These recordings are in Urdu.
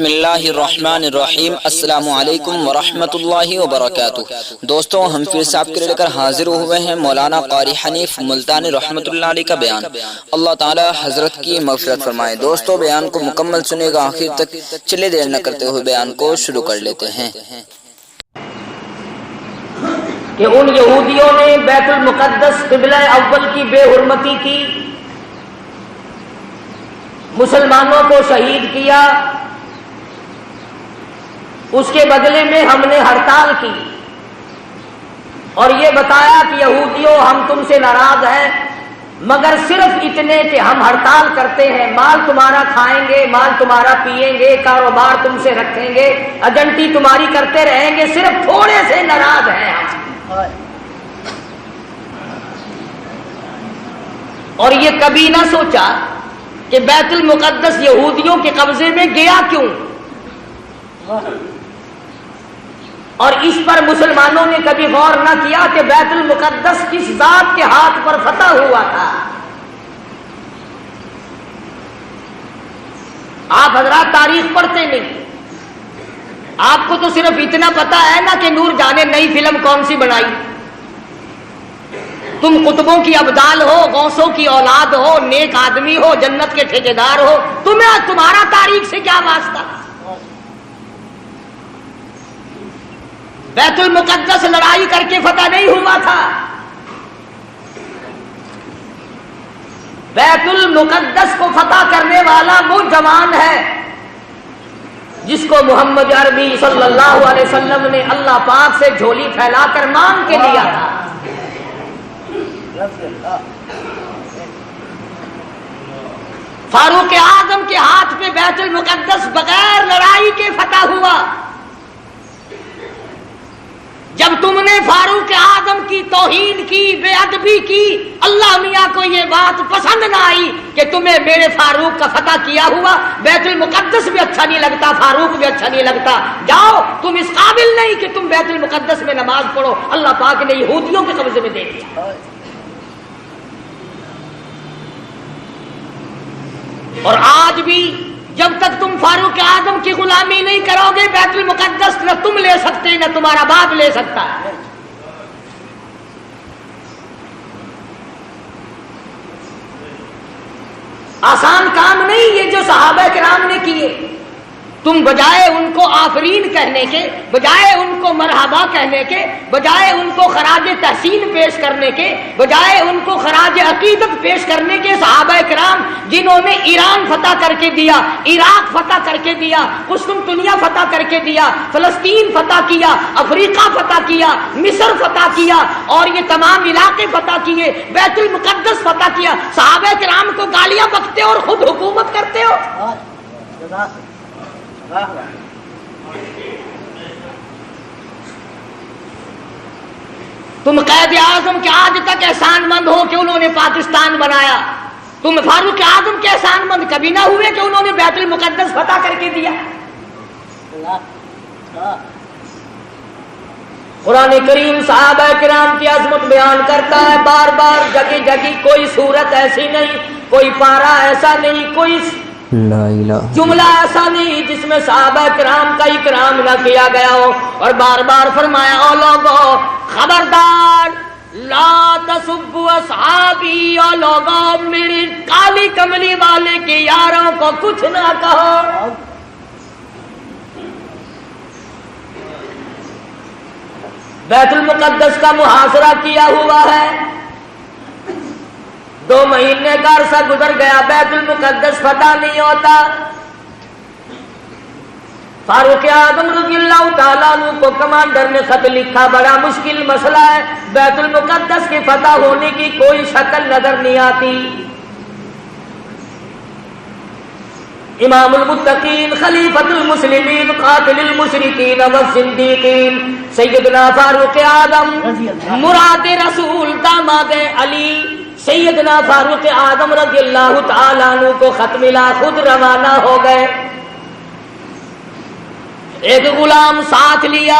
بسم اللہ الرحمن الرحیم۔ السلام علیکم ورحمۃ اللہ وبرکاتہ۔ دوستوں، ہم پھر سے آپ کے لے کر حاضر ہوئے ہیں مولانا قاری حنیف ملتانی رحمۃ اللہ علیہ کا بیان۔ اللہ تعالی حضرت کی مغفرت فرمائے۔ دوستوں، بیان کو مکمل سنے گا آخر تک، چلے دیر نہ کرتے ہوئے بیان کو شروع کر لیتے ہیں۔ کہ ان یہودیوں نے بیت المقدس قبلہ اول کی بے حرمتی کی، مسلمانوں کو شہید کیا، اس کے بدلے میں ہم نے ہڑتال کی اور یہ بتایا کہ یہودیوں ہم تم سے ناراض ہیں، مگر صرف اتنے کہ ہم ہڑتال کرتے ہیں، مال تمہارا کھائیں گے، مال تمہارا پیئیں گے، کاروبار تم سے رکھیں گے، ایجنٹی تمہاری کرتے رہیں گے، صرف تھوڑے سے ناراض ہیں ہم۔ اور یہ کبھی نہ سوچا کہ بیت المقدس یہودیوں کے قبضے میں گیا کیوں، اور اس پر مسلمانوں نے کبھی غور نہ کیا کہ بیت المقدس کس ذات کے ہاتھ پر فتح ہوا تھا۔ آپ حضرات تاریخ پڑھتے نہیں، آپ کو تو صرف اتنا پتا ہے نا کہ نور جانے نئی فلم کون سی بنائی۔ تم قطبوں کی ابدال ہو، غوثوں کی اولاد ہو، نیک آدمی ہو، جنت کے ٹھیکیدار ہو، تمہارا تاریخ سے کیا واسطہ؟ بیت المقدس لڑائی کر کے فتح نہیں ہوا تھا، بیت المقدس کو فتح کرنے والا وہ جوان ہے جس کو محمد عربی صلی اللہ علیہ وسلم نے اللہ پاک سے جھولی پھیلا کر مانگ کے لیا تھا۔ فاروق اعظم کے ہاتھ پہ بیت المقدس بغیر لڑائی کے فتح ہوا۔ جب تم نے فاروق اعظم کی توہین کی، بے ادبی کی، اللہ میاں کو یہ بات پسند نہ آئی کہ تمہیں میرے فاروق کا فتح کیا ہوا، بیت المقدس بھی اچھا نہیں لگتا، فاروق بھی اچھا نہیں لگتا، جاؤ تم اس قابل نہیں کہ تم بیت المقدس میں نماز پڑھو، اللہ پاک نے یہودیوں کے قبضے میں دے دیا۔ اور آج بھی جب تک تم فاروق اعظم کی غلامی نہیں کرو گے، بیت المقدس نہ تم لے سکتے نہ تمہارا باپ لے سکتا ہے۔ آسان کام نہیں یہ جو صحابہ کرام نے کیے۔ تم بجائے ان کو آفرین کہنے کے، بجائے ان کو مرحبا کہنے کے، بجائے ان کو خراج تحسین پیش کرنے کے، بجائے ان کو خراج عقیدت پیش کرنے کے، صحابہ کرام جنہوں نے ایران فتح کر کے دیا، عراق فتح کر کے دیا، قسطنطنیہ فتح کر کے دیا، فلسطین فتح کیا، افریقہ فتح کیا، مصر فتح کیا، اور یہ تمام علاقے فتح کیے، بیت المقدس فتح کیا، صحابہ کرام کو گالیاں بکتے اور خود حکومت کرتے ہو۔ تم قائد اعظم کے آج تک احسان مند ہو کہ انہوں نے پاکستان بنایا، تم فاروق اعظم کے احسان مند کبھی نہ ہوئے کہ انہوں نے بیت المقدس فتح کر کے دیا۔ قرآن کریم صحابہ کرام کی عظمت بیان کرتا ہے، بار بار جگہ جگہ، کوئی صورت ایسی نہیں، کوئی پارہ ایسا نہیں، کوئی جملہ ایسا نہیں جس میں صحابہ کرام کا اکرام نہ کیا گیا ہو، اور بار بار فرمایا، او لوگو خبردار، لا تسبوا اصحابی، او لوگو میری کالی کملی والے کے یاروں کو کچھ نہ کہو۔ بیت المقدس کا محاصرہ کیا ہوا ہے، 2 مہینے کا عرصہ گزر گیا، بیت المقدس فتح نہیں ہوتا۔ فاروق اعظم رضی اللہ تعالیٰ عنہ کو کمانڈر نے خط لکھا، بڑا مشکل مسئلہ ہے، بیت المقدس کی فتح ہونے کی کوئی شکل نظر نہیں آتی۔ امام المتقین، خلیفۃ المسلمین، قاتل المشرکین والزندیقین، سیدنا فاروق اعظم، مراد رسول، داماد علی، سیدنا فاروق اعظم رضی اللہ تعالیٰ عنہ کو خط ملا، خود روانہ ہو گئے، ایک غلام ساتھ لیا،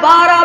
12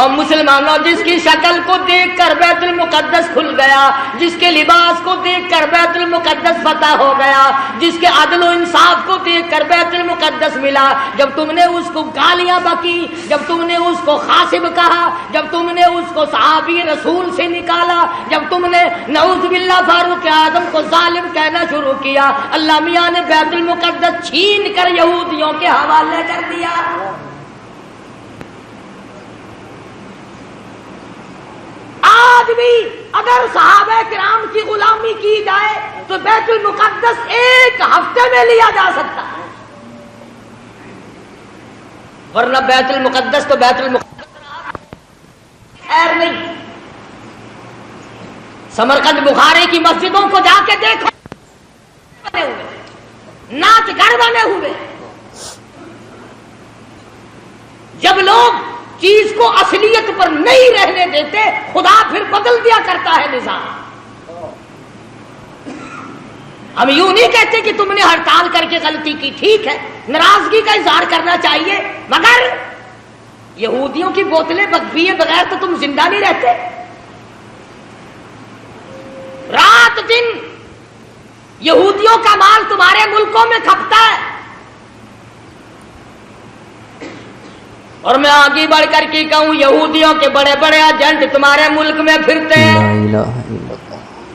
اور مسلمانوں جس کی شکل کو دیکھ کر بیت المقدس کھل گیا، جس کے لباس کو دیکھ کر بیت المقدس فتح ہو گیا، جس کے عدل و انصاف کو دیکھ کر بیت المقدس ملا، جب تم نے اس کو گالیاں بکی، جب تم نے اس کو خاصب کہا، جب تم نے اس کو صحابی رسول سے نکالا، جب تم نے نعوذ باللہ فاروق اعظم کو ظالم کہنا شروع کیا، اللہ میاں نے بیت المقدس چھین کر یہودیوں کے حوالے کر دیا۔ آج بھی اگر صحابہ کرام کی غلامی کی جائے تو بیت المقدس ایک ہفتے میں لیا جا سکتا ہے، ورنہ بیت المقدس تو بیت المقدس خیر نہیں۔ سمرقند بخاری کی مسجدوں کو جا کے دیکھو، بنے ہوئے ناچ گھر بنے ہوئے۔ جب لوگ چیز کو اصلیت پر نہیں رہنے دیتے، خدا پھر بدل دیا کرتا ہے نظام۔ ہم یوں نہیں کہتے کہ تم نے ہڑتال کر کے غلطی کی، ٹھیک ہے، ناراضگی کا اظہار کرنا چاہیے، مگر یہودیوں کی بوتلیں پیے بغیر تو تم زندہ نہیں رہتے۔ رات دن یہودیوں کا مال تمہارے ملکوں میں کھپتا ہے، اور میں آگے بڑھ کر کے کہوں یہودیوں کے بڑے بڑے ایجنٹ تمہارے ملک میں پھرتے ہیں۔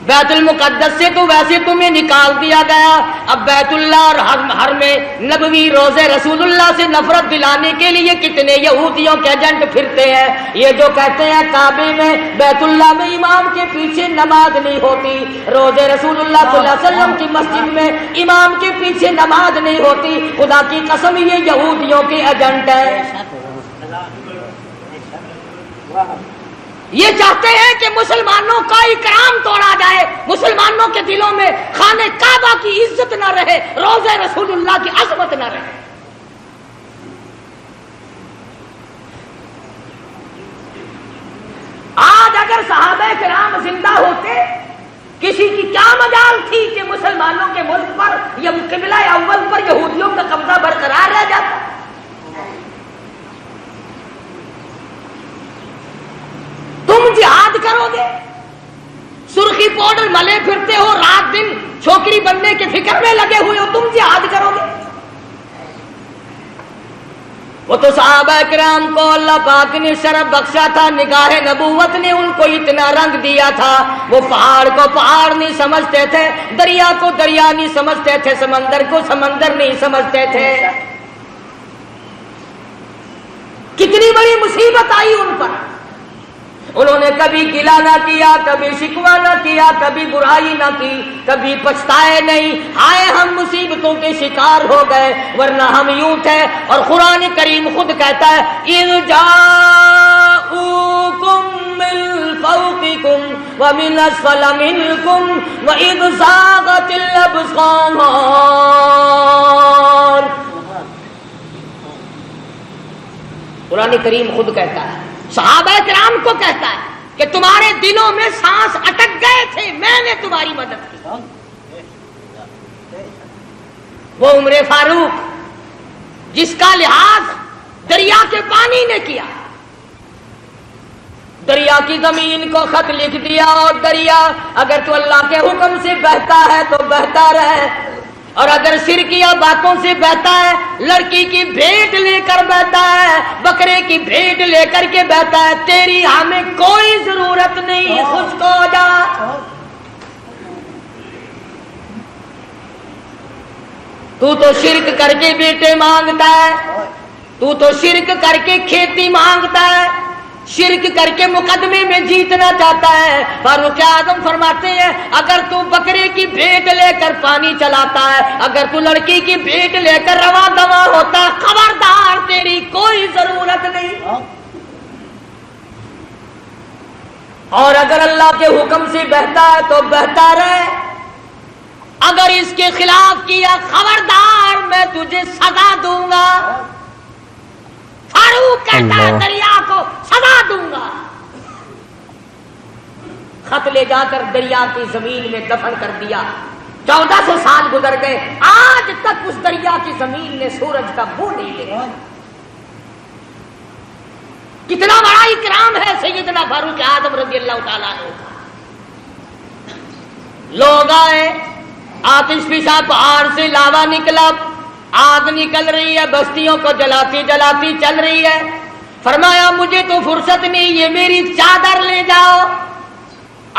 بیت المقدس سے تو ویسے تمہیں نکال دیا گیا، اب بیت اللہ اور حرم نبوی روزے رسول اللہ سے نفرت دلانے کے لیے کتنے یہودیوں کے ایجنٹ پھرتے ہیں۔ یہ جو کہتے ہیں کعبے میں بیت اللہ میں امام کے پیچھے نماز نہیں ہوتی، روزے رسول اللہ صلی اللہ علیہ وسلم کی مسجد میں امام کے پیچھے نماز نہیں ہوتی، خدا کی قسم یہ یہودیوں کے ایجنٹ ہے۔ یہ چاہتے ہیں کہ مسلمانوں کا اکرام توڑا جائے، مسلمانوں کے دلوں میں خانہ کعبہ کی عزت نہ رہے، روزے رسول اللہ کی عظمت نہ رہے۔ آج اگر صحابہ کرام زندہ ہوتے، کسی کی کیا مجال تھی کہ مسلمانوں کے ملک پر یا قبلہ اول پر یہودیوں کا قبضہ برقرار رہ جاتا۔ تم جہاد کرو گے، سرخی پاؤڈر ملے پھرتے ہو، رات دن چھوکری بننے کے فکر میں لگے ہوئے ہو، تم جہاد کرو گے؟ وہ تو صحابہ کرام کو اللہ پاک نے شرف بخشا تھا، نگاہ نبوت نے ان کو اتنا رنگ دیا تھا، وہ پہاڑ کو پہاڑ نہیں سمجھتے تھے، دریا کو دریا نہیں سمجھتے تھے، سمندر کو سمندر نہیں سمجھتے تھے۔ کتنی بڑی مصیبت آئی ان پر، انہوں نے کبھی گلہ نہ کیا، کبھی شکوہ نہ کیا، کبھی برائی نہ کی، کبھی پچھتائے نہیں، ہائے ہم مصیبتوں کے شکار ہو گئے، ورنہ ہم یوں تھے۔ اور قرآن کریم خود کہتا ہے اِذْ جَاءُوكُم مِّن فَوْقِكُمْ وَمِنْ أَسْفَلَ مِنْكُمْ وَإِذْ زَاغَتِ الْأَبْصَارُ۔ قرآن کریم خود کہتا ہے، صحابہ کرام کو کہتا ہے کہ تمہارے دلوں میں سانس اٹک گئے تھے، میں نے تمہاری مدد کی۔ وہ عمر فاروق جس کا لحاظ دریا کے پانی نے کیا، دریا کی زمین کو خط لکھ دیا، اور دریا اگر تو اللہ کے حکم سے بہتا ہے تو بہتا رہے، اور اگر شرکیہ باتوں سے بہتا ہے، لڑکی کی بھیٹ لے کر بہتا ہے، بکرے کی بھیٹ لے کر کے بہتا ہے، تیری ہمیں کوئی ضرورت نہیں، خشک ہو جا۔ تو شرک کر کے بیٹے مانگتا ہے، تو شرک کر کے کھیتی مانگتا ہے، شرک کر کے مقدمے میں جیتنا چاہتا ہے۔ فاروق اعظم فرماتے ہیں اگر تو بکرے کی بھیٹ لے کر پانی چلاتا ہے، اگر تو لڑکی کی بھیٹ لے کر رواں دواں ہوتا ہے، خبردار تیری کوئی ضرورت نہیں۔ اور اگر اللہ کے حکم سے بہتا ہے تو بہتا رہے، اگر اس کے خلاف کیا خبردار میں تجھے سزا دوں گا۔ فاروق کہتا ہے دریا کو سزا دوں گا۔ خط لے جا کر دریا کی زمین میں دفن کر دیا۔ 1400 سال گزر گئے، آج تک اس دریا کی زمین نے سورج کا بو نہیں لیا۔ کتنا بڑا اکرام مقام ہے سیدنا فاروق اعظم رضی اللہ تعالیٰ عنہ کا۔ لوگ آئے، آتش فشاں پہاڑ سے لاوا نکلا، آگ نکل رہی ہے، بستیوں کو جلاتی جلاتی چل رہی ہے۔ فرمایا مجھے تو فرصت نہیں، یہ میری چادر لے جاؤ،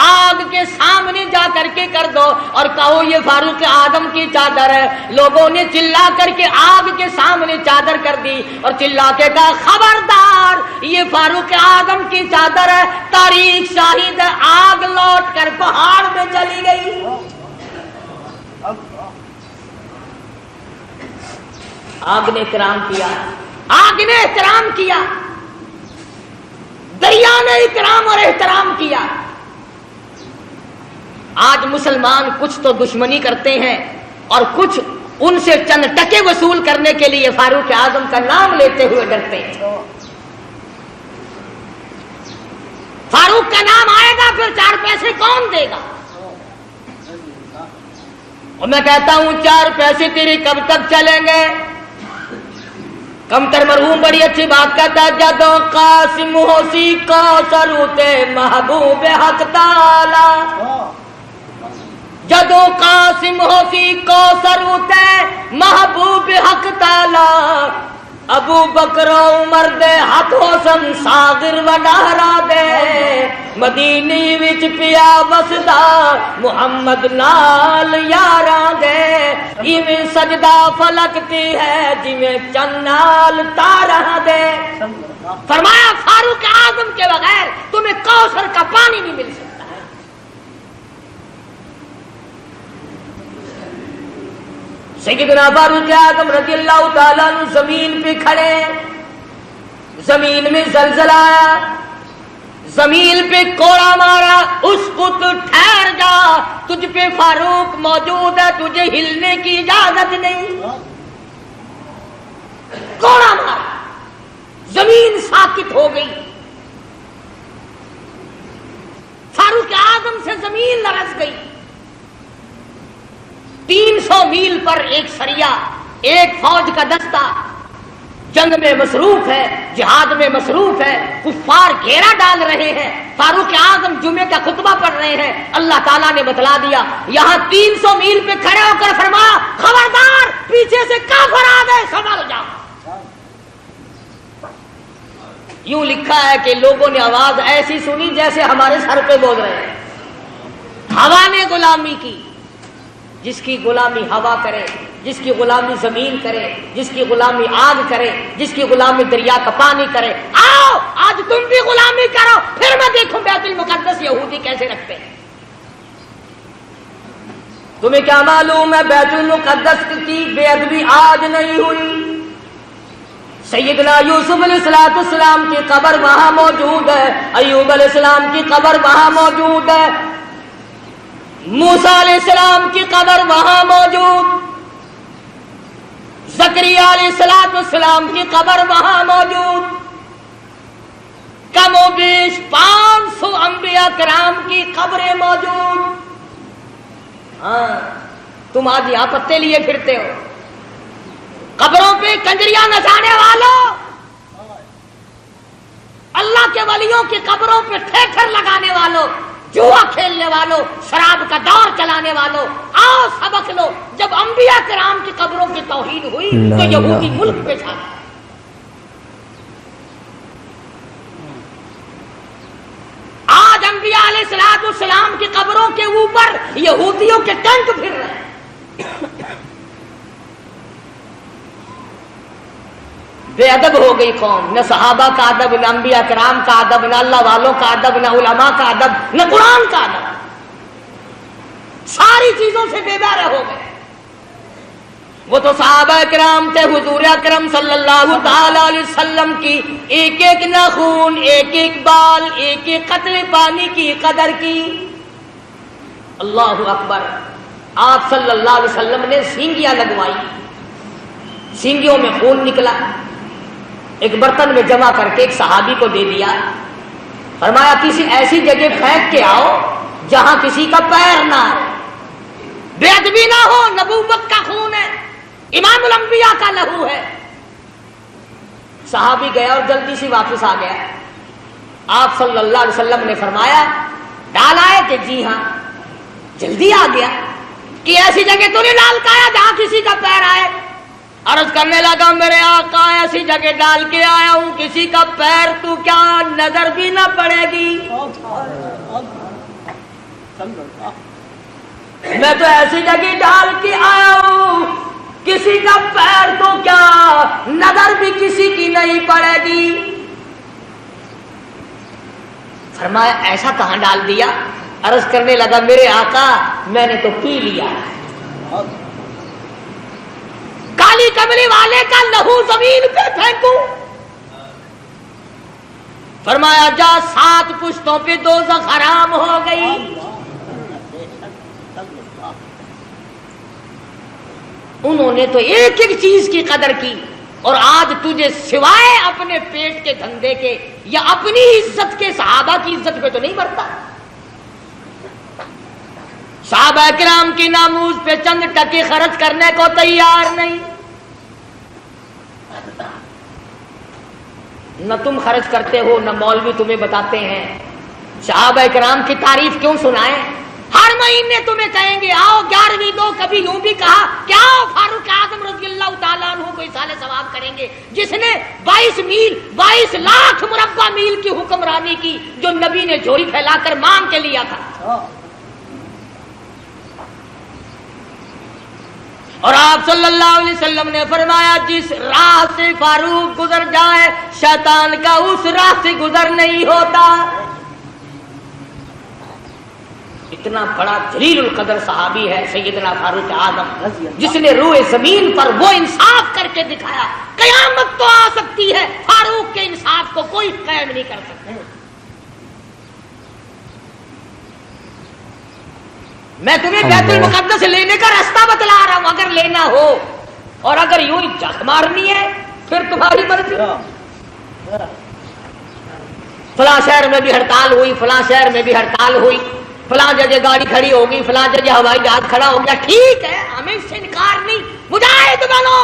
آگ کے سامنے جا کر کے کر دو اور کہو یہ فاروق اعظم کی چادر ہے۔ لوگوں نے چلا کر کے آگ کے سامنے چادر کر دی اور چلا کے کہا خبردار یہ فاروق اعظم کی چادر ہے، تاریخ شاہد ہے، آگ لوٹ کر پہاڑ میں چلی گئی۔ آگ نے احترام کیا، آگ نے احترام کیا، دریا نے اکرام اور احترام کیا۔ آج مسلمان کچھ تو دشمنی کرتے ہیں اور کچھ ان سے چند ٹکے وصول کرنے کے لیے فاروق اعظم کا نام لیتے ہوئے ڈرتے ہیں۔ فاروق کا نام آئے گا پھر 4 پیسے کون دے گا؟ اور میں کہتا ہوں 4 پیسے تیرے کب تک چلیں گے؟ کمتر مرحوم بڑی اچھی بات کہتا ہے، جدو قاسم ہوسی کو سروتے محبوب حق تعالی، جدو قاسم ہوسی کو سروتے محبوب حق تعالی، ابو بکر عمر دے ہاتھ حسن ساغر وڈارا دے، مدینی وچ پیا وسدا محمد نال یاراں دے، ایویں سجدہ فلکتی ہے جویں چن نال تاراں دے۔ فرمایا فاروق اعظم کے بغیر تمہیں کوثر کا پانی نہیں مل سکتا۔ سیدنا فاروق اعظم رضی اللہ تعالیٰ عنہ زمین پہ کھڑے، زمین میں زلزلہ آیا، زمین پہ کوڑا مارا، اسکت ٹھہر جا، تجھ پہ فاروق موجود ہے، تجھے ہلنے کی اجازت نہیں۔ کوڑا مارا، زمین ساکت ہو گئی، فاروق اعظم سے زمین لرز گئی۔ 300 میل پر ایک سریا، ایک فوج کا دستہ جنگ میں مصروف ہے، جہاد میں مصروف ہے، کفار گھیرا ڈال رہے ہیں، فاروق اعظم جمعے کا خطبہ پڑھ رہے ہیں۔ اللہ تعالیٰ نے بتلا دیا، یہاں 300 میل پہ کھڑے ہو کر فرمایا خبردار پیچھے سے کافر آ گئے، سنبھل جاؤ۔ یوں لکھا ہے کہ لوگوں نے آواز ایسی سنی جیسے ہمارے سر پہ بول رہے ہیں۔ ہوا نے غلامی کی، جس کی غلامی ہوا کرے، جس کی غلامی زمین کرے، جس کی غلامی آگ کرے، جس کی غلامی دریا کا پانی کرے، آؤ آج تم بھی غلامی کرو، پھر میں دیکھوں بیت المقدس یہودی کیسے رکھتے ہیں۔ تمہیں کیا معلوم ہے بیت المقدس کی بے ادبی آج نہیں ہوئی؟ سیدنا یوسف علیہ السلام کی قبر وہاں موجود ہے، ایوب علیہ السلام کی قبر وہاں موجود ہے، موسیٰ علیہ السلام کی قبر وہاں موجود، زکریا علیہ السلام کی قبر وہاں موجود، کم و بیش 500 انبیاء کرام کی قبریں موجود۔ ہاں تم آج یہاں پتے لیے پھرتے ہو، قبروں پہ کنجریاں نچانے والوں، اللہ کے ولیوں کی قبروں پہ تھیٹر لگانے والوں، جوا کھیلنے والوں، شراب کا دور چلانے والوں، آؤ سبق لو۔ جب انبیاء کرام کی قبروں کی توہین ہوئی تو یہودی ملک پہ چھا گئے۔ آج انبیاء علیہ السلام کی قبروں کے اوپر یہودیوں کے ٹینک پھر رہے ہیں۔ بے ادب ہو گئی قوم، نہ صحابہ کا ادب، نہ انبیاء کرام کا ادب، نہ اللہ والوں کا ادب، نہ علماء کا ادب، نہ قرآن کا ادب، ساری چیزوں سے بے بہرے ہو گئے۔ وہ تو صحابہ کرام تھے، حضور اکرم صلی اللہ تعالی علیہ وسلم کی ایک ایک ناخون، ایک ایک بال، ایک ایک قطرے پانی کی قدر کی۔ اللہ اکبر۔ آپ صلی اللہ علیہ وسلم نے سینگیاں لگوائی، سینگیوں میں خون نکلا، ایک برتن میں جمع کر کے ایک صحابی کو دے دیا، فرمایا کسی ایسی جگہ پھینک کے آؤ جہاں کسی کا پیر نہ ہو، بے ادبی نہ ہو، نبوت کا خون ہے، امام الانبیاء کا لہو ہے۔ صحابی گیا اور جلدی سے واپس آ گیا، آپ صلی اللہ علیہ وسلم نے فرمایا ڈال آئے کہ جی ہاں، جلدی آ گیا کہ ایسی جگہ تو نہیں ڈال کے آیا جہاں کسی کا پیر آئے؟ عرض کرنے لگا میرے آقا ایسی جگہ ڈال کے آیا ہوں کسی کا پیر تو کیا نظر بھی نہ پڑے گی، میں تو ایسی جگہ ڈال کے آیا ہوں کسی کا پیر تو کیا نظر بھی کسی کی نہیں پڑے گی۔ فرمایا ایسا کہاں ڈال دیا؟ عرض کرنے لگا میرے آقا میں نے تو پی لیا، کالی کملی والے کا لہو زمین پہ پھینکوں؟ فرمایا جا 7 پشتوں پہ دوزخ حرام ہو گئی۔ انہوں نے تو ایک ایک چیز کی قدر کی، اور آج تجھے سوائے اپنے پیٹ کے دھندے کے یا اپنی عزت کے صحابہ کی عزت پہ تو نہیں برتا۔ صحابہ کرام کی ناموز پہ چند ٹکے خرچ کرنے کو تیار نہیں، نہ تم خرچ کرتے ہو نہ مولوی تمہیں بتاتے ہیں۔ صحابہ کرام کی تعریف کیوں سنائیں؟ ہر مہینے تمہیں کہیں گے آؤ 11ویں دو، کبھی یوں بھی کہا کہ آؤ فاروق اعظم رضی اللہ تعالیٰ عنہ کو اصال ثواب کریں گے، جس نے 22 لاکھ مربع میل کی حکمرانی کی، جو نبی نے جھولی پھیلا کر مانگ کے لیا تھا۔ اور آپ صلی اللہ علیہ وسلم نے فرمایا جس راہ سے فاروق گزر جائے شیطان کا اس راہ سے گزر نہیں ہوتا۔ اتنا بڑا جلیل القدر صحابی ہے سیدنا فاروق اعظم، جس نے روئے زمین پر وہ انصاف کر کے دکھایا۔ قیامت تو آ سکتی ہے، فاروق کے انصاف کو کوئی قائم نہیں کر سکتا۔ میں تمہیں بیت المقدس لینے کا راستہ بتلا رہا ہوں، اگر لینا ہو، اور اگر یوں ہی جھک مارنی ہے پھر تمہاری مرضی۔ فلاں شہر میں بھی ہڑتال ہوئی، فلاں شہر میں بھی ہڑتال ہوئی، فلاں جگہ گاڑی کھڑی ہوگی، فلاں جگہ ہوائی جہاز کھڑا ہو گیا، ٹھیک ہے ہمیں اس سے انکار نہیں، مجاہد بنو،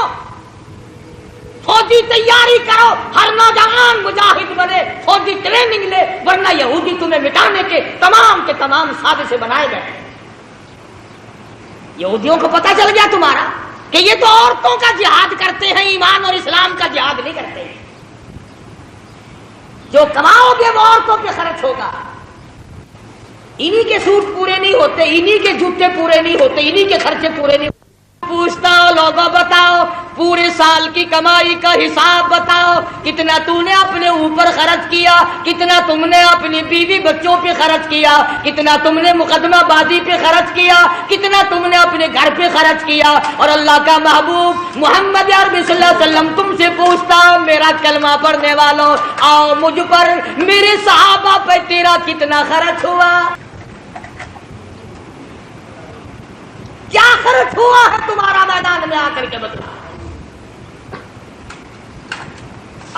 فوجی تیاری کرو، ہر نوجوان مجاہد بنے، فوجی ٹریننگ لے، ورنہ یہودی تمہیں مٹانے کے تمام سازشیں بنائے بیٹھے۔ یہودیوں کو پتہ چل گیا تمہارا کہ یہ تو عورتوں کا جہاد کرتے ہیں، ایمان اور اسلام کا جہاد نہیں کرتے ہیں۔ جو کماؤ گے وہ عورتوں پہ خرچ ہوگا، انہی کے سوٹ پورے نہیں ہوتے، انہی کے جوتے پورے نہیں ہوتے، انہی کے خرچے پورے نہیں ہوتے۔ پوچھتا ہو لوگوں بتاؤ پورے سال کی کمائی کا حساب بتاؤ، کتنا تو نے اپنے اوپر خرچ کیا، کتنا تم نے اپنی بیوی بچوں پہ خرچ کیا، کتنا تم نے مقدمہ بازی پہ خرچ کیا، کتنا تم نے اپنے گھر پہ خرچ کیا۔ اور اللہ کا محبوب محمد عربی صلی اللہ علیہ وسلم تم سے پوچھتا ہوں میرا کلمہ پڑھنے والوں، آؤ مجھ پر میرے صحابہ پہ تیرا کتنا خرچ ہوا؟ کیا خرچ ہوا ہے تمہارا میدان میں آ کر کے بتلا۔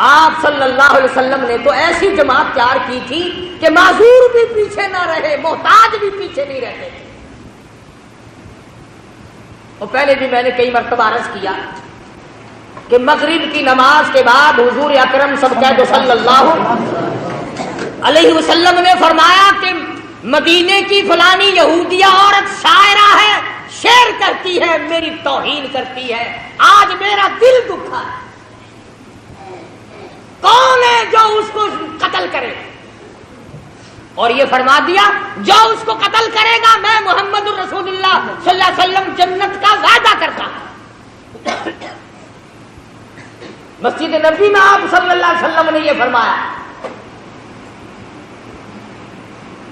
آپ صلی اللہ علیہ وسلم نے تو ایسی جماعت تیار کی تھی کہ معذور بھی پیچھے نہ رہے، محتاج بھی پیچھے نہیں رہتے تھے۔ اور پہلے بھی میں نے کئی مرتبہ عرض کیا کہ مغرب کی نماز کے بعد حضور اکرم صلی اللہ علیہ وسلم نے فرمایا کہ مدینے کی فلانی یہودیہ عورت شاعرہ ہے، شعر کرتی ہے، میری توہین کرتی ہے، آج میرا دل دکھا ہے، کون ہے جو اس کو قتل کرے؟ اور یہ فرما دیا جو اس کو قتل کرے گا میں محمد الرسول اللہ صلی اللہ علیہ وسلم جنت کا وعدہ کرتا ہوں۔ مسجد نبی میں آپ صلی اللہ علیہ وسلم نے یہ فرمایا۔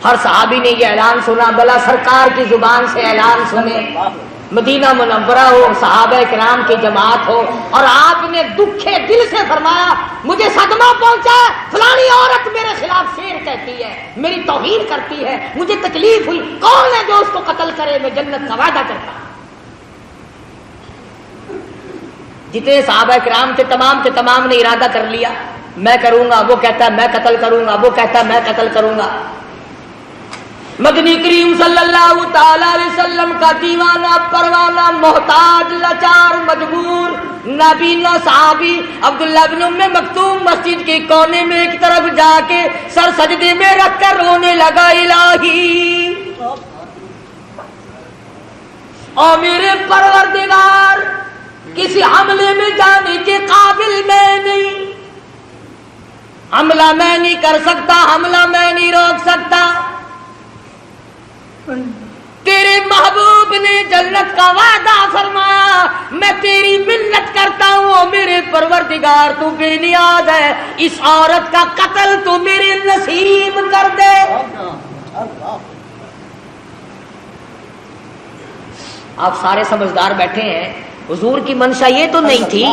ہر صحابی نے یہ اعلان سنا، بلا سرکار کی زبان سے اعلان سنے، مدینہ منورہ ہو، صحابہ کرام کی جماعت ہو، اور آپ نے دکھے دل سے فرمایا مجھے صدمہ پہنچا، فلانی عورت میرے خلاف شعر کہتی ہے، میری توہین کرتی ہے، مجھے تکلیف ہوئی، کون ہے جو اس کو قتل کرے؟ میں جنت کا وعدہ کرتا ہوں۔ جتنے صحابہ کرام کے تمام نے ارادہ کر لیا، میں کروں گا، وہ کہتا ہے میں قتل کروں گا، وہ کہتا ہے میں قتل کروں گا۔ مدنی کریم صلی اللہ تعالی علیہ وسلم کا دیوانہ پروانہ محتاج لاچار مجبور نابینا صحابی عبداللہ بن ام مکتوم مسجد کے کونے میں ایک طرف جا کے سر سجدے میں رکھ کر رونے لگا، الہی اور میرے پروردگار کسی حملے میں جانے کے قابل میں نہیں، حملہ میں نہیں کر سکتا، حملہ میں نہیں روک سکتا، تیرے محبوب نے جنت کا وعدہ فرمایا، میں تیری منت کرتا ہوں میرے پروردگار تو بے نیاز ہے، اس عورت کا قتل تو میرے نصیب کر دے۔ آپ سارے سمجھدار بیٹھے ہیں، حضور کی منشا یہ تو نہیں تھی،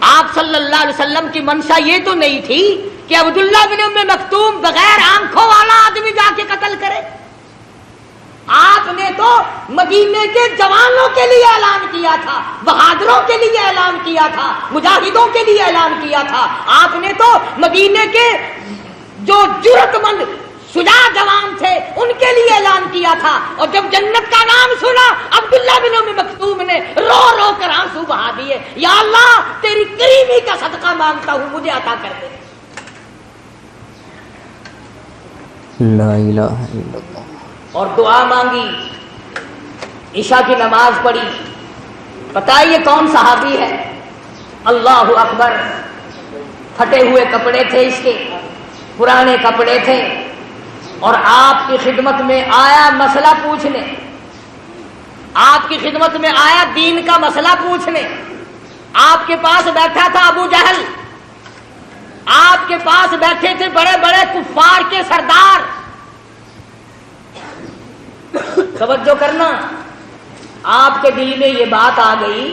آپ صلی اللہ علیہ وسلم کی منشا یہ تو نہیں تھی کہ عبداللہ بن ام مکتوم بغیر آنکھوں والا آدمی جا کے قتل کرے۔ آپ نے تو مدینے کے جوانوں کے لیے اعلان کیا تھا، بہادروں کے لیے اعلان کیا تھا، مجاہدوں کے لیے اعلان کیا تھا، آپ نے تو مدینے کے جو جرأت مند شجاع جوان تھے ان کے لیے اعلان کیا تھا، اور جب جنت کا نام سنا عبداللہ بن ام مکتوم نے رو رو کر آنسو بہا دیے، یا اللہ تیری کریمی کا صدقہ مانگتا ہوں مجھے عطا کر دے۔ لا الہ الا اللہ۔ اور دعا مانگی، عشاء کی نماز پڑھی، پتہ ہے یہ کون صحابی ہے؟ اللہ اکبر، پھٹے ہوئے کپڑے تھے اس کے، پرانے کپڑے تھے، اور آپ کی خدمت میں آیا مسئلہ پوچھنے، آپ کی خدمت میں آیا دین کا مسئلہ پوچھنے۔ آپ کے پاس بیٹھا تھا ابو جہل، آپ کے پاس بیٹھے تھے بڑے بڑے کفار کے سردار۔ توجہ کرنا، آپ کے دل میں یہ بات آ گئی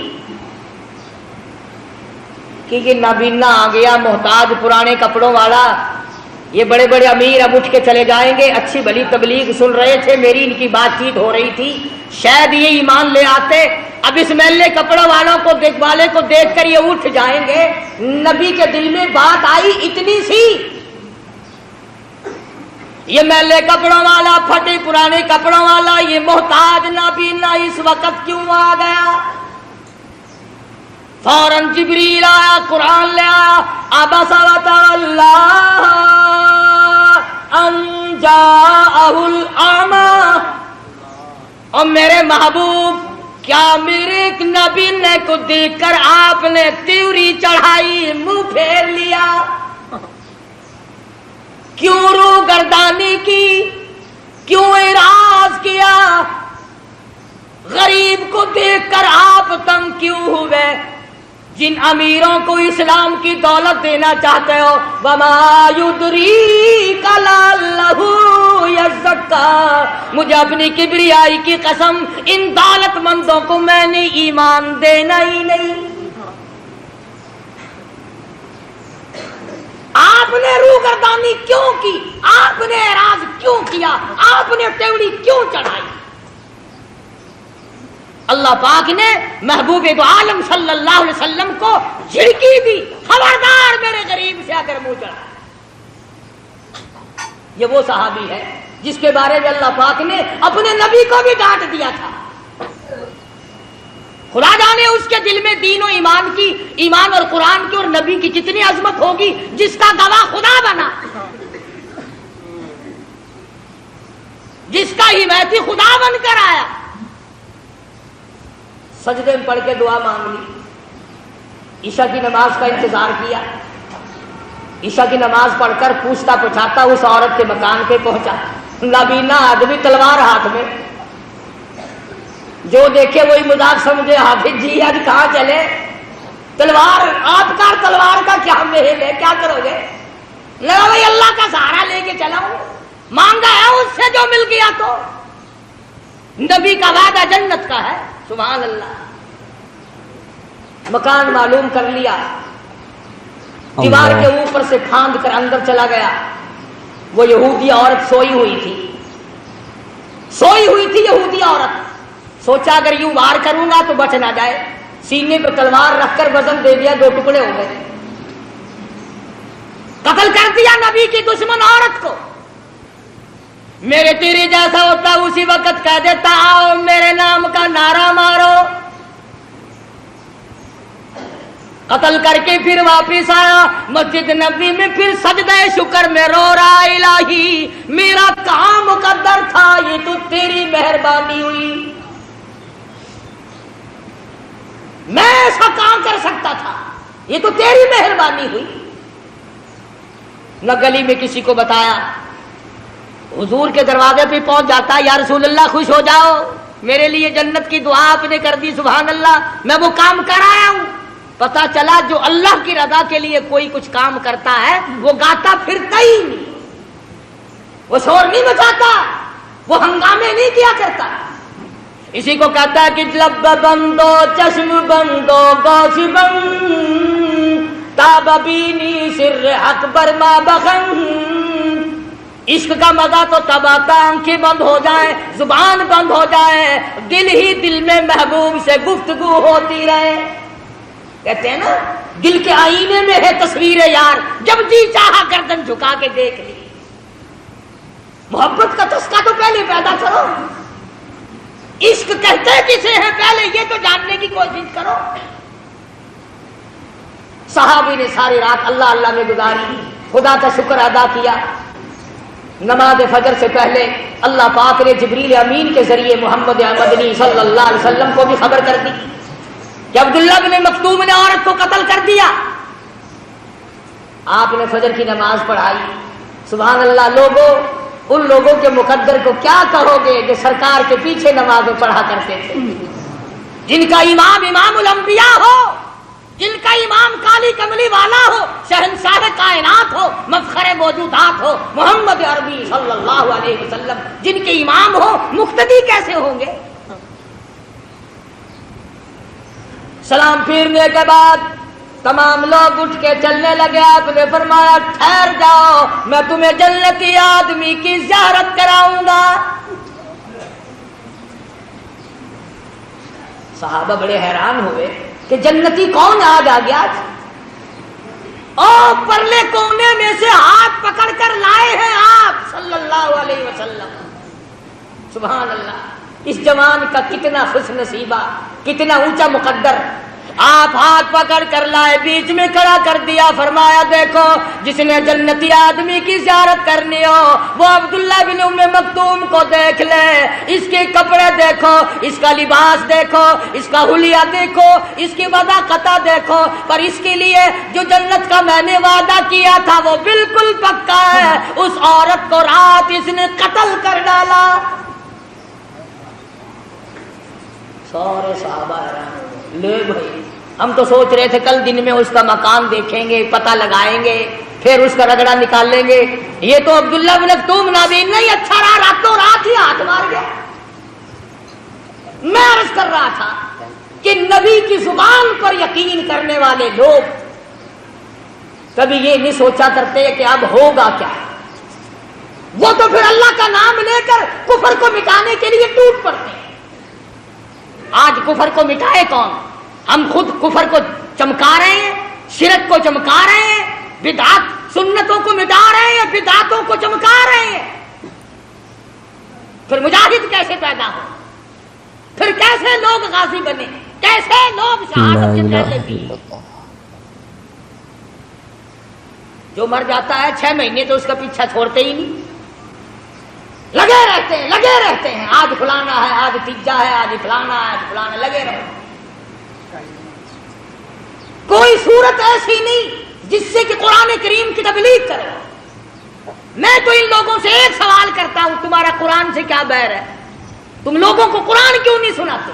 کہ یہ نابینا آ گیا محتاج پرانے کپڑوں والا، یہ بڑے بڑے امیر اب اٹھ کے چلے جائیں گے، اچھی بھلی تبلیغ سن رہے تھے، میری ان کی بات چیت ہو رہی تھی، شاید یہ ایمان لے آتے، اب اس میلے کپڑوں والوں کو دیکھ کر یہ اٹھ جائیں گے۔ نبی کے دل میں بات آئی اتنی سی، یہ میلے کپڑوں والا، پھٹے پرانے کپڑوں والا، یہ محتاج نابینا اس وقت کیوں آ گیا؟ فوراً جبریل آیا، قرآن لے آیا، عبس وتولی ان جاءہ الاعمی۔ اور میرے محبوب کیا میرے ایک نابینے کو دیکھ کر آپ نے تیوری چڑھائی، منہ پھیر لیا؟ کیوں رو گردانی کی، کیوں اعراض کیا؟ غریب کو دیکھ کر آپ تنگ کیوں ہوئے؟ جن امیروں کو اسلام کی دولت دینا چاہتے ہو، وَمَا يُدْرِيكَ لَعَلَّهُ يَزَّكَّىٰ، مجھے اپنی کبریائی کی قسم ان دولت مندوں کو میں نے ایمان دینا ہی نہیں۔ آپ نے روگردانی کیوں کی؟ آپ نے اعراض کیوں کیا؟ آپ نے تیوڑی کیوں چڑھائی؟ اللہ پاک نے محبوب دو عالم صلی اللہ علیہ وسلم کو جھڑکی دی، خبردار میرے غریب سے اگر منہ چڑھا۔ یہ وہ صحابی ہے جس کے بارے میں اللہ پاک نے اپنے نبی کو بھی ڈانٹ دیا تھا۔ خدا جانے اس کے دل میں دین و ایمان کی، ایمان اور قرآن کی اور نبی کی کتنی عظمت ہوگی، جس کا گواہ خدا بنا، جس کا حمایتی خدا بن کر آیا۔ سجدے میں پڑھ کے دعا مانگ لی، عشاء کی نماز کا انتظار کیا، عشاء کی نماز پڑھ کر پوچھتا پچھاتا اس عورت کے مکان پہ پہنچا، نابینا آدمی تلوار ہاتھ میں، جو دیکھے وہی مذاق سمجھے، حافظ جی آج کہاں چلے، تلوار آپ کا تلوار کا کیا محل ہے، کیا کرو گے؟ لگا بھائی اللہ کا سہارا لے کے چلا ہوں، مانگا ہے اس سے جو مل گیا تو۔ نبی کا وعدہ جنت کا ہے، سبحان اللہ۔ مکان معلوم کر لیا، دیوار کے اوپر سے پھاند کر اندر چلا گیا۔ وہ یہودی عورت سوئی ہوئی تھی یہودی عورت۔ سوچا اگر یوں وار کروں گا تو بچ نہ جائے، سینے پہ تلوار رکھ کر وزن دے دیا، 2 ٹکڑے ہو گئے، قتل کر دیا نبی کی دشمن عورت کو۔ میرے تیری جیسا ہوتا اسی وقت کہہ دیتا آؤ میرے نام کا نعرہ مارو. قتل کر کے پھر واپس آیا مسجد نبوی میں، پھر سجدہ شکر میں رو رہا الہی میرا کام مقدر تھا، یہ تو تیری مہربانی ہوئی، میں ایسا کام کر سکتا تھا، یہ تو تیری مہربانی ہوئی. نہ گلی میں کسی کو بتایا، حضور کے دروازے پہ پہنچ جاتا یا رسول اللہ خوش ہو جاؤ میرے لیے جنت کی دعا آپ نے کر دی، سبحان اللہ میں وہ کام کر آیا ہوں. پتا چلا جو اللہ کی رضا کے لیے کوئی کچھ کام کرتا ہے وہ گاتا پھرتا ہی نہیں، وہ شور نہیں مچاتا، وہ ہنگامے نہیں کیا کرتا. اسی کو کہتا ہے کہ لب بندو چشم بندو گوش بند تاب بینی سر اکبر ما بخن. عشق کا مزہ تو تب آتا آنکھیں بند ہو جائیں، زبان بند ہو جائے، دل ہی دل میں محبوب سے گفتگو ہوتی رہے. کہتے ہیں نا دل کے آئینے میں ہے تصویر یار، جب جی چاہا گردن جھکا کے دیکھ لی. محبت کا تسکا تو پہلے پیدا کرو، عشق کہتے کسے ہیں پہلے یہ تو جاننے کی کوشش کرو. صحابی نے ساری رات اللہ اللہ میں گزاری، خدا کا شکر ادا کیا. نماز فجر سے پہلے اللہ پاک نے جبریل امین کے ذریعے محمد مدنی صلی اللہ علیہ وسلم کو بھی خبر کر دی کہ عبداللہ بن مکتوم نے عورت کو قتل کر دیا. آپ نے فجر کی نماز پڑھائی. سبحان اللہ، لوگوں ان لوگوں کے مقدر کو کیا کہو گے جو سرکار کے پیچھے نمازیں پڑھا کرتے تھے، جن کا امام امام الانبیاء ہو، جن کا امام کالی کملی والا ہو، شہنشاہ کائنات ہو، مفخر موجودات ہو، محمد عربی صلی اللہ علیہ وسلم جن کے امام ہو، مقتدی کیسے ہوں گے؟ سلام پھیرنے کے بعد تمام لوگ اٹھ کے چلنے لگے. آپ نے فرمایا ٹھہر جاؤ میں تمہیں جنتی آدمی کی زیارت کراؤں گا. صحابہ بڑے حیران ہوئے کہ جنتی کون آج آ گیا، اور پرلے کونے میں سے ہاتھ پکڑ کر لائے ہیں آپ صلی اللہ علیہ وسلم. سبحان اللہ، اس جوان کا کتنا خوش نصیبہ، کتنا اونچا مقدر. آپ ہاتھ پکڑ کر لائے، بیچ میں کھڑا کر دیا، فرمایا دیکھو جس نے جنتی آدمی کی زیارت کرنی ہو وہ عبداللہ بن ام مکتوم کو دیکھ لے، اس کے کپڑے دیکھو، اس کا لباس دیکھو، اس کا حلیہ دیکھو، اس کی وضاقتہ دیکھو، پر اس کے لیے جو جنت کا میں نے وعدہ کیا تھا وہ بالکل پکا ہے. اس عورت کو رات اس نے قتل کر ڈالا. سارے صحابہ لے بھائی، ہم تو سوچ رہے تھے کل دن میں اس کا مکان دیکھیں گے، پتہ لگائیں گے، پھر اس کا رگڑا نکال لیں گے. یہ تو عبداللہ بن مکتوم نابین نہیں، اچھا رہا راتوں رات ہی ہاتھ مار گیا. میں عرض کر رہا تھا کہ نبی کی زبان پر یقین کرنے والے لوگ کبھی یہ نہیں سوچا کرتے کہ اب ہوگا کیا. وہ تو پھر اللہ کا نام لے کر کفر کو مٹانے کے لیے ٹوٹ پڑتے ہیں. آج کفر کو مٹائے کون؟ ہم خود کفر کو چمکا رہے ہیں، شرک کو چمکا رہے ہیں، بدعت سنتوں کو مٹا رہے ہیں، بدعتوں کو چمکا رہے ہیں. پھر مجاہد کیسے پیدا ہو؟ پھر کیسے لوگ غازی بنے؟ کیسے لوگ شہادت کے پہلے بھی؟ جو مر جاتا ہے 6 مہینے تو اس کا پیچھا چھوڑتے ہی نہیں، لگے رہتے ہیں. آج فلانا ہے، آج تیجا ہے، آج فلانا ہے، آج فلانا، لگے رہتے ہیں. کوئی صورت ایسی نہیں جس سے کہ قرآن کریم کی تبلیغ کرو. میں تو ان لوگوں سے ایک سوال کرتا ہوں، تمہارا قرآن سے کیا بیر ہے؟ تم لوگوں کو قرآن کیوں نہیں سناتے؟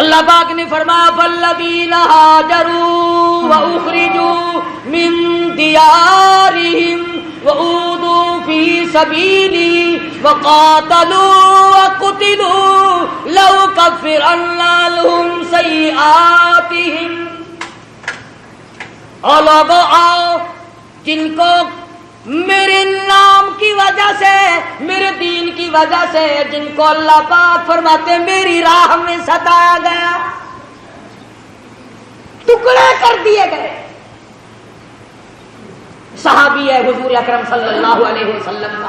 اللہ پاک نے فرمایا فالذین ہاجروا واخرجوا من دیارہم وأوذوا في سبيلي وقاتلوا وقتلوا لأكفرن عنهم سيئاتهم. اور لوگوں آؤ جن کو میرے نام کی وجہ سے، میرے دین کی وجہ سے، جن کو اللہ پاک فرماتے میری راہ میں ستایا گیا، ٹکڑے کر دیے گئے. صحابی ہے حضور اکرم صلی اللہ علیہ وسلم کا،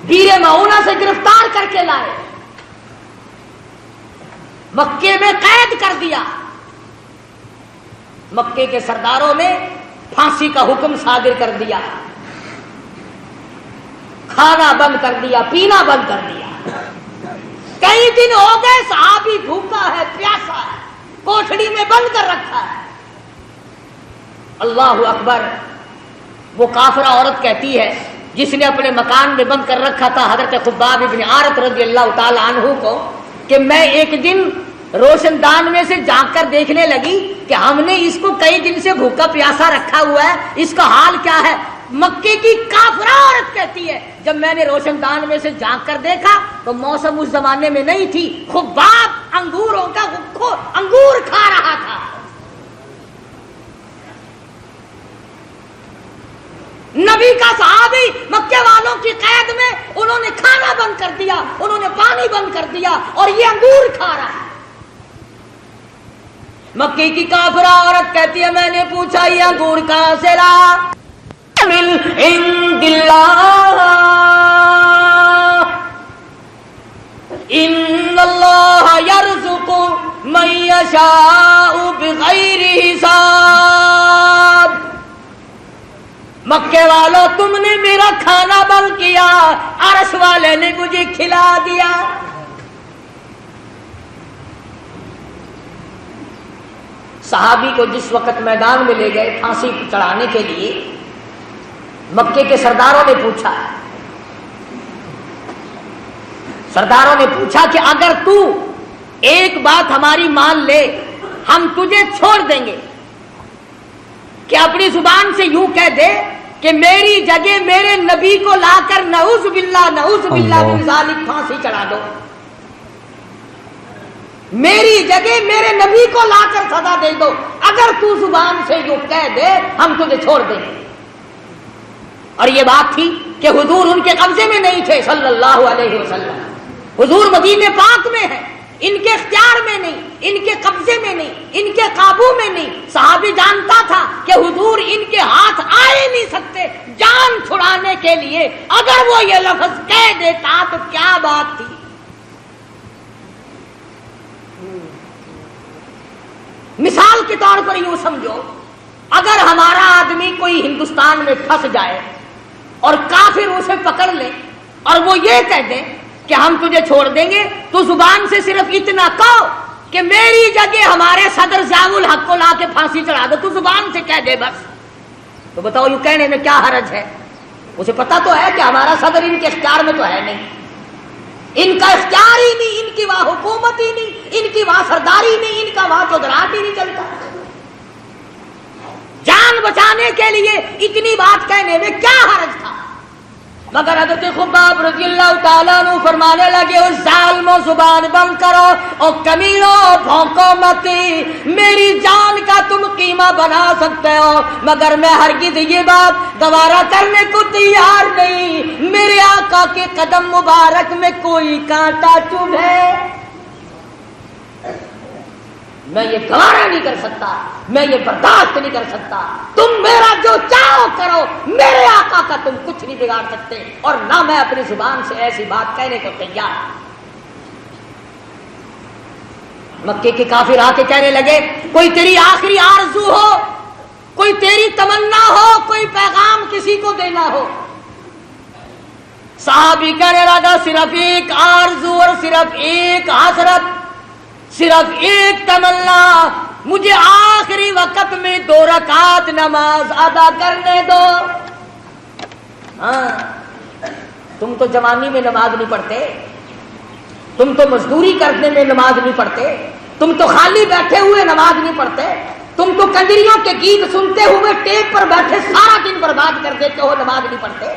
بیر معونہ سے گرفتار کر کے لائے، مکے میں قید کر دیا۔ مکے کے سرداروں نے پھانسی کا حکم صادر کر دیا، کھانا بند کر دیا، پینا بند کر دیا۔ کئی دن ہو گئے صحابی بھوکا ہے، پیاسا ہے، کوٹھڑی میں بند کر رکھا ہے۔ اللہ اکبر، وہ کافرہ عورت کہتی ہے جس نے اپنے مکان میں بند کر رکھا تھا حضرت خباب ابن عارت رضی اللہ تعالی عنہ کو، کہ میں ایک دن روشن دان میں سے جھانک کر دیکھنے لگی کہ ہم نے اس کو کئی دن سے بھوکا پیاسا رکھا ہوا ہے، اس کا حال کیا ہے؟ مکے کی کافرہ عورت کہتی ہے جب میں نے روشن دان میں سے جھانک کر دیکھا تو موسم اس زمانے میں نہیں تھی، خباب انگوروں کا انگور کھا رہا تھا۔ نبی کا صحابی مکے والوں کی قید میں، انہوں نے کھانا بند کر دیا، انہوں نے پانی بند کر دیا، اور یہ انگور کھا رہا ہے۔ مکے کی کافرہ عورت کہتی ہے میں نے پوچھا یہ انگور کہاں سے لا؟ من عند اللہ ان اللہ یرزق من یشاء بغیر حساب۔ مکے والوں تم نے میرا کھانا بند کیا، عرش والے نے مجھے کھلا دیا۔ صحابی کو جس وقت میدان میں لے گئے پھانسی چڑھانے کے لیے، مکے کے سرداروں نے پوچھا کہ اگر تو ایک بات ہماری مان لے ہم تجھے چھوڑ دیں گے، کہ اپنی زبان سے یوں کہہ دے کہ میری جگہ میرے نبی کو لا کر نعوذ باللہ من ذالک پھانسی چڑھا دو، میری جگہ میرے نبی کو لا کر سزا دے دو، اگر تو زبان سے یوں کہہ دے ہم تجھے چھوڑ دیں گے۔ اور یہ بات تھی کہ حضور ان کے قبضے میں نہیں تھے صلی اللہ علیہ وسلم، حضور مدینہ پاک میں ہے، ان کے اختیار میں نہیں، ان کے قبضے میں نہیں، ان کے قابو میں نہیں۔ صحابی جانتا تھا کہ حضور ان کے ہاتھ آئے نہیں سکتے جان چھڑانے کے لیے، اگر وہ یہ لفظ کہہ دیتا تو کیا بات تھی۔ مثال کے طور پر یوں سمجھو، اگر ہمارا آدمی کوئی ہندوستان میں پھنس جائے اور کافر اسے پکڑ لے اور وہ یہ کہہ دیں کہ ہم تجھے چھوڑ دیں گے، تو زبان سے صرف اتنا کہو کہ میری جگہ ہمارے صدر ضیاء الحق کو لا کے پھانسی چڑھا دو، تو زبان سے کہہ دے بس، تو بتاؤ یہ کہنے میں کیا حرج ہے؟ اسے پتا تو ہے کہ ہمارا صدر ان کے اختیار میں تو ہے نہیں، ان کا اختیار ہی نہیں، ان کی وہاں حکومت ہی نہیں، ان کی وہاں سرداری نہیں، ان کا وہاں چودراہٹ ہی نہیں چلتا۔ جان بچانے کے لیے اتنی بات کہنے میں کیا حرج تھا؟ مگر حضرت خباب رضی اللہ تعالیٰ عنہ فرمانے لگے اس ظالموں زبان بند کرو، اور کمینوں بھونکو مت، میری جان کا تم قیمہ بنا سکتے ہو مگر میں ہرگز یہ بات گوارا کرنے کو تیار نہیں، میرے آقا کے قدم مبارک میں کوئی کانٹا چبھے میں یہ گوارا نہیں کر سکتا، میں یہ برداشت نہیں کر سکتا، تم میرا جو چاہو کرو، میرے آقا کا تم کچھ نہیں بگاڑ سکتے، اور نہ میں اپنی زبان سے ایسی بات کہنے کو تیار۔ مکے کے کافر آ کے کہنے لگے کوئی تیری آخری آرزو ہو، کوئی تیری تمنا ہو، کوئی پیغام کسی کو دینا ہو۔ صحابی کہنے لگا صرف ایک آرزو اور صرف ایک حسرت، صرف ایک تمنا، مجھے آخری وقت میں 2 رکعت نماز ادا کرنے دو۔ ہاں تم تو جوانی میں نماز نہیں پڑھتے، تم تو مزدوری کرنے میں نماز نہیں پڑھتے، تم تو خالی بیٹھے ہوئے نماز نہیں پڑھتے، تم تو کنجریوں کے گیت سنتے ہوئے ٹیپ پر بیٹھے سارا دن برباد کر دیتے ہو، نماز نہیں پڑھتے۔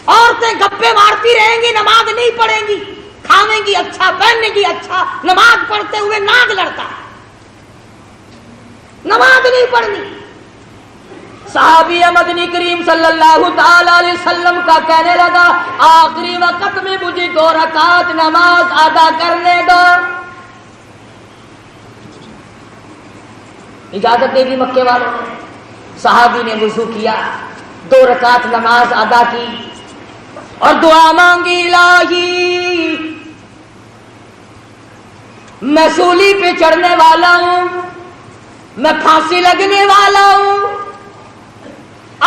عورتیں گپے مارتی رہیں گی، نماز نہیں پڑھیں گی، کھاویں گی اچھا، پہنیں گی اچھا، نماز پڑھتے ہوئے ناگ لڑتا ہے، نماز نہیں پڑھنی۔ صحابی مدنی کریم صلی اللہ تعالی علیہ وسلم کا کہنے لگا آخری وقت میں مجھے 2 رکعت نماز ادا کرنے دو۔ اجازت دے دی مکے والوں نے، صحابی نے وضو کیا، 2 رکعت نماز ادا کی، اور دعا مانگی الہی میں سولی پہ چڑھنے والا ہوں، میں پھانسی لگنے والا ہوں.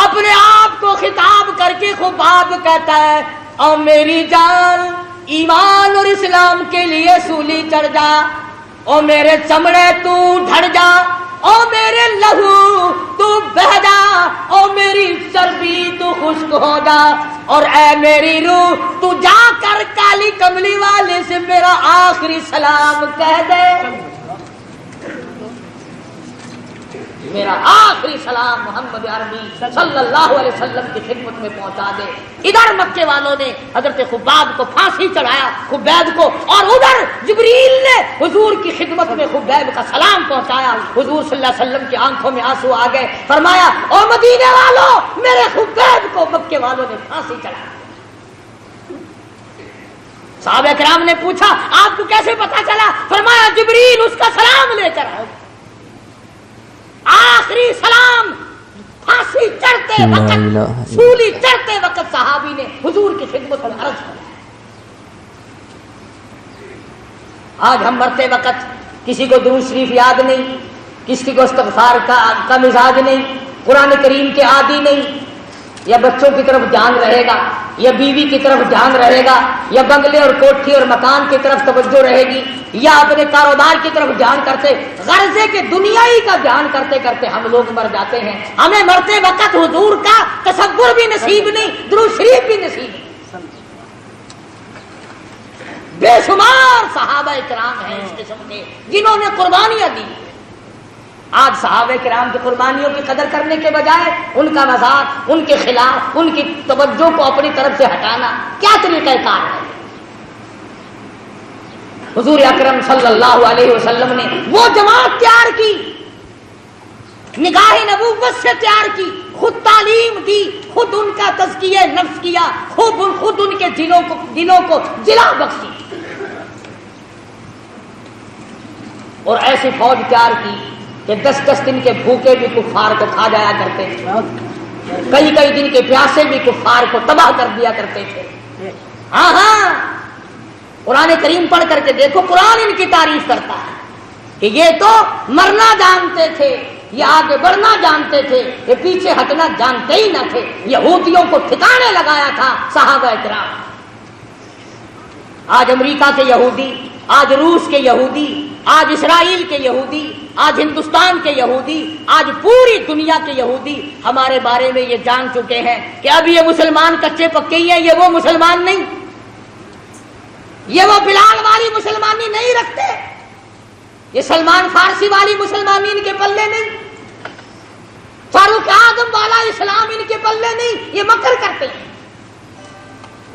اپنے آپ کو خطاب کر کے خباب کہتا ہے اور میری جان ایمان اور اسلام کے لیے سولی چڑھ جا، اور میرے چمڑے تو ڈھڑ جا، اور میرے لہو تو بہہ جا، اور میری چربی تو خشک ہو جا، اور اے میری روح تو جا کر کالی کملی والے سے میرا آخری سلام کہہ دے، میرا آخری سلام محمد عربی صلی اللہ علیہ وسلم کی خدمت میں پہنچا دے. ادھر مکے والوں نے حضرت خباب کو پھانسی چڑھایا، خبیب کو، اور ادھر جبریل نے حضور کی خدمت میں خبیب کا سلام پہنچایا. حضور صلی اللہ علیہ وسلم کی آنکھوں میں آنسو آ گئے. فرمایا او مدینے والوں، میرے خبیب کو مکے والوں نے پھانسی چڑھایا. صحابہ کرام نے پوچھا آپ کو کیسے پتا چلا؟ فرمایا جبریل اس کا سلام لے کر آئے. آخری سلام پھانسی چڑھتے وقت، سولی چڑھتے وقت صحابی نے حضور کی خدمت میں عرض کیا. آج ہم مرتے وقت کسی کو درود شریف یاد نہیں، کسی کو استغفار کا مزاج نہیں، قرآن کریم کے عادی نہیں. یا بچوں کی طرف دھیان رہے گا، یا بیوی کی طرف دھیان رہے گا، یا بنگلے اور کوٹھی اور مکان کی طرف توجہ رہے گی، یا اپنے کاروبار کی طرف دھیان کرتے، غرضے کے دنیائی کا دھیان کرتے کرتے ہم لوگ مر جاتے ہیں. ہمیں مرتے وقت حضور کا تصور بھی نصیب نہیں، درود شریف بھی نصیب نہیں. بے شمار صحابہ کرام ہیں اس قسم کے جنہوں نے قربانیاں دی. آج صحابہ کرام کی قربانیوں کی قدر کرنے کے بجائے ان کا مذاق، ان کے خلاف، ان کی توجہ کو اپنی طرف سے ہٹانا کیا طریقہ کار ہے؟ حضور اکرم صلی اللہ علیہ وسلم نے وہ جماعت تیار کی، نگاہ نبوت سے تیار کی، خود تعلیم دی، خود ان کا تزکیہ نفس کیا، خود ان کے دلوں کو جلا بخشی، اور ایسی فوج تیار کی کہ 10 دن کے بھوکے بھی کفار کو کھا جایا کرتے تھے، کئی دن کے پیاسے بھی کفار کو تباہ کر دیا کرتے تھے. ہاں قرآن کریم پڑھ کر کے دیکھو، قرآن ان کی تعریف کرتا ہے کہ یہ تو مرنا جانتے تھے، یہ آگے بڑھنا جانتے تھے، یہ پیچھے ہٹنا جانتے ہی نہ تھے. یہودیوں کو ٹھکانے لگایا تھا صحابہ کرام. آج امریکہ کے یہودی، آج روس کے یہودی، آج اسرائیل کے یہودی، آج ہندوستان کے یہودی، آج پوری دنیا کے یہودی ہمارے بارے میں یہ جان چکے ہیں کہ اب یہ مسلمان کچے پکے ہی ہیں، یہ وہ مسلمان نہیں، یہ وہ بلال والی مسلمانی نہیں رکھتے، یہ سلمان فارسی والی مسلمانی ان کے پلے نہیں، فاروق اعظم والا اسلام ان کے پلے نہیں. یہ مکر کرتے ہیں.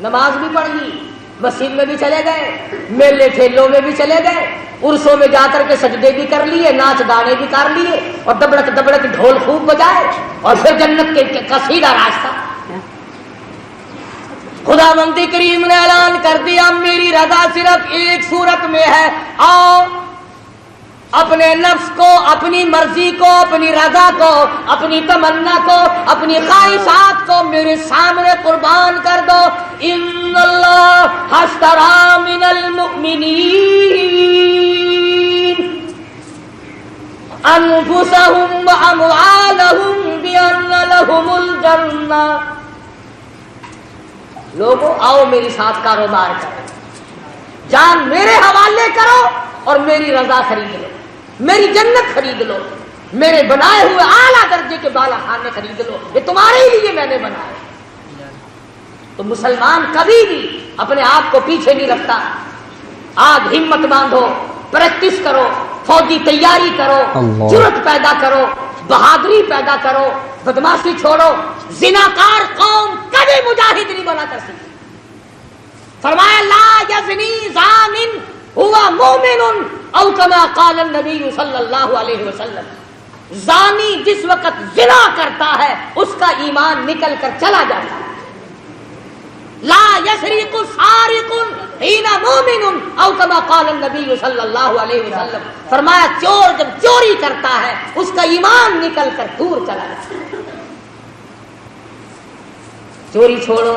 نماز بھی پڑھ لی، مسجد میں بھی چلے گئے، میلے ٹھیلوں میں بھی چلے گئے، عرسوں میں جا کر کے سجدے بھی کر لیے، ناچ گانے بھی کر لیے، اور دبڑک دبڑک ڈھول خوب بجائے، اور پھر جنت کا سیدھا راستہ. خدا مندی کریم نے اعلان کر دیا میری رضا صرف ایک صورت میں ہے، آؤ اپنے نفس کو، اپنی مرضی کو، اپنی رضا کو، اپنی تمنا کو، اپنی خواہشات کو میرے سامنے قربان کر دو. ان اللہ اشتری من المؤمنین انفسهم واموالهم بان لهم الجنہ. لوگوں آؤ میرے ساتھ کاروبار کرو، جان میرے حوالے کرو اور میری رضا خرید لو، میری جنت خرید لو، میرے بنائے ہوئے اعلیٰ درجے کے بالا خانے خرید لو، یہ تمہارے ہی لیے میں نے بنائے. تو مسلمان کبھی بھی اپنے آپ کو پیچھے نہیں رکھتا. آج ہمت باندھو، پریکٹس کرو، فوجی تیاری کرو، جرأت پیدا کرو، بہادری پیدا کرو، بدماشی چھوڑو. زناکار قوم کبھی مجاہد نہیں بنا کر سکتی. فرمایا لا یزنی زان ہوا مومن او کما قال النبی صلی اللہ علیہ وسلم. زانی جس وقت زنا کرتا ہے اس کا ایمان نکل کر چلا جاتا ہے. لا یسرق سارق حین مومن او کما قال النبی صلی اللہ علیہ وسلم. فرمایا چور جب چوری کرتا ہے اس کا ایمان نکل کر دور چلا جاتا ہے. چوری چھوڑو،